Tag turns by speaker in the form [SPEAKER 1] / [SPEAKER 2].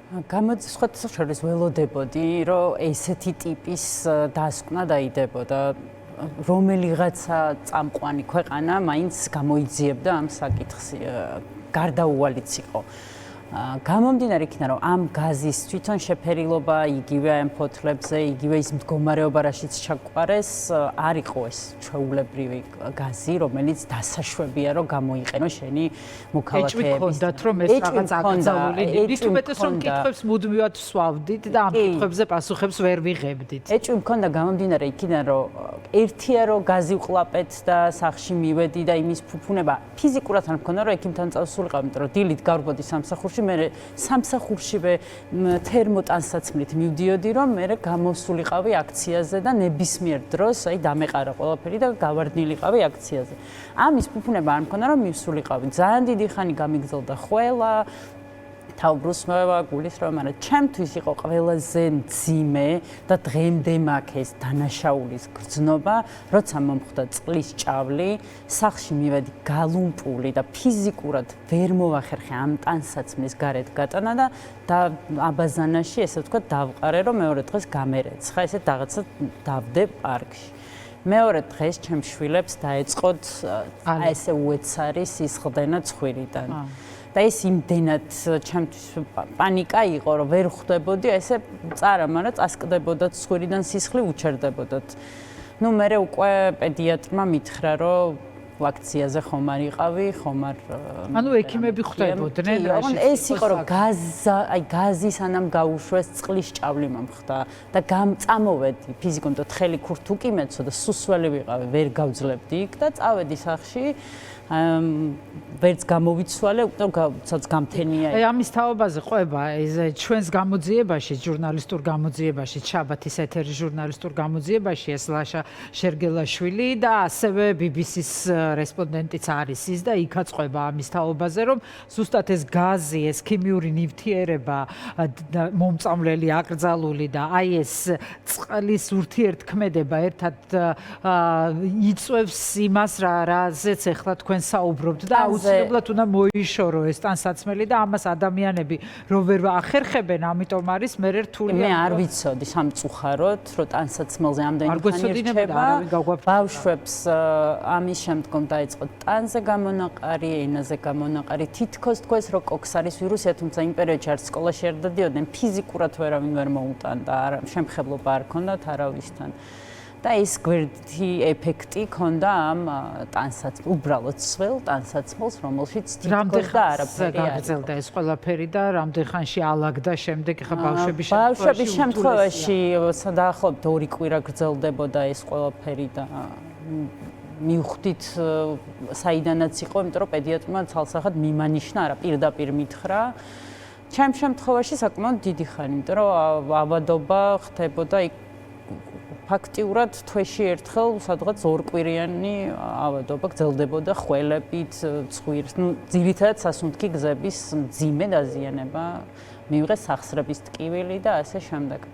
[SPEAKER 1] გამოცხადდა შორის ველოდებოდი, რომ ესეთი ტიპის დასკვნა დაიდებოდა, რომელიღაცა წამყვანი ქვეყანა მაინც გამოიძიებდა ამ საკითხს, გარდაუვალიც იყო. გამომდინარე იქიდან, რომ ამ გაზის თვითონ შეფერილობა, იგივე ამ ფოთლებზე, იგივე ის მდგომარეობა, რაშიც ჩაგვყარეს, არ იყო ეს ჩვეულებრივი გაზი, რომელიც დასაშვებია, რომ გამოიყენო შენი მოქალაქეების.
[SPEAKER 2] ეჭვი გქონდათ, რომ ეს რაღაც აკრძალული, მით უმეტეს რომ კითხვებს მუდმივად ვსვავდით და ამ კითხვებზე პასუხებს ვერ ვიღებდით.
[SPEAKER 1] ეჭვი მქონდა გამომდინარე იქიდან, რომ ერთია რომ გაზი ვყლაპეთ და სახლში მივედი და იმის ფუფუნება ფიზიკურად არ მქონდა, რომ ექიმთან წავსულიყავ, იმიტომ რომ დილით გავრბოდი სამსახურში მე სამსახურშივე თერმოტანსაცმლით მივდიოდი, რომ მე გამოსულიყავი აქციაზე და ნებისმიერ დროს აი დამეყარა ყველაფერი და გავარდნილიყავი აქციაზე. ამის ფუფუნება არ მქონდა, რომ მივსულიყავი. ძალიან დიდი ხანი გამიგრძელდა ხველა, თავბრუსმევა, გულისრევა, მაგრამ ჩემთვის იყო ყველაზე მძიმე და დღემდე მაქვს ეს დანაშაულის გრძნობა, როცა მომხდა წყლის ჭავლი, სახლში მივედი გალუმპული და ფიზიკურად ვერ მოვახერხე ამ ტანსაცმლის გარეთ გატანა და აბაზანაში, ესე ვთქვათ, დავყარე, რომ მეორე დღეს გამერეცხა, ესე რაღაცა დავდე პარკში. მეორე დღეს ჩემს შვილებს დაეწყოთ ესე უეცარი სისხლდენა ცხვირიდან. და ეს იმდენად ჩემთვის პანიკა იყო, რომ ვერ ხვდებოდი, ესე წარა, მაგრამ წასკდებოდა ცხვირიდან სისხლი უჩერდებოდათ. ნუ მე უკვე პედიატრმა მითხრა, რომ ვაქციაზე ხომ არ იყავი, ხომ არ
[SPEAKER 2] ანუ ექიმები ხვდებოდნენ
[SPEAKER 1] რაში. ეს იყო, რომ გაზი სანამ გაუშვეს წყლის ჭავლი მომხდა და წამოვედი ფიზიკურად თხელი ქურთ უკიმეცო და სუსველი ვიყავი, ვერ გავძლებდი იქ და წავედი სახლში. ვერც გამოვიცვალე, უცად გამთენია.
[SPEAKER 2] აი ამის თაობაზე ყვება ეს ჩვენს გამოძიებაში, ჟურნალისტურ გამოძიებაში, შაბათის ეთერის ჟურნალისტურ გამოძიებაში ეს ლაშა შერგელაშვილი და ასევე BBC-ს რესპონდენტიც არის ის და იქაც ყვება ამის თაობაზე, რომ ზუსტად ეს გაზი, ეს ქიმიური ნივთიერება, მომწამლელი, აკრძალული და აი ეს წყლის ურთიერთქმედება ერთად იწვევს იმას, რაზეც ეხლა თქვენ საუბრობთ და აუცილებლად უნდა მოიშორო ეს ტანსაცმელი და ამას ადამიანები რო ვერ ახერხებენ, ამიტომ არის მე რთული.
[SPEAKER 1] მე არ ვიცოდი სამწუხაროდ, რომ ტანსაცმელზე ამდენი ხანი რჩება. ბავშვებს ამის შემდგომ დაიწყო ტანზე გამონაყარი, ენაზე გამონაყარი. თითქოს თქვენს რო კოქს არის ვირუსია, თუმცა იმ პერიოდში არც სკოლაში არ დადიოდნენ, ფიზიკურად ვერავინ ვერ მოუტანდა, შემხებლობა არ ქონდათ არავისთან. და ეს გვერდი ეფექტი ქონდა ამ ტანსაცმელს, უბრალოდ სველ ტანსაცმელს, რომელშიც თითქოს და არაფერი არ
[SPEAKER 2] გაგრძელდა ეს ყველაფერი და რამდენ ხანში ალაგდა შემდეგ ხა
[SPEAKER 1] ბავშვების შემთხვევაში დაახლოებით 2 კვირა გრძელდებოდა ეს ყველაფერი და მივხვდით საიდანაც იყო, იმიტომ რომ პედიატრმა ცალსახად მიმანიშნა, არა პირდაპირ მითხრა. ჩემ შემთხვევაში საკმაოდ დიდი ხანი, იმიტომ რომ ავადობა ხდებოდა იქ ფაქტიურად თვეში ერთხელ სადღაც 2 კვირიანი ავადობა გრძელდებოდა ხველებით, ცხვირს, ნუ ძირითადად სასუნთქი გზების მძიმე დაზიანება, მივიღეს სახსრების ტკივილი და ასე შემდეგ.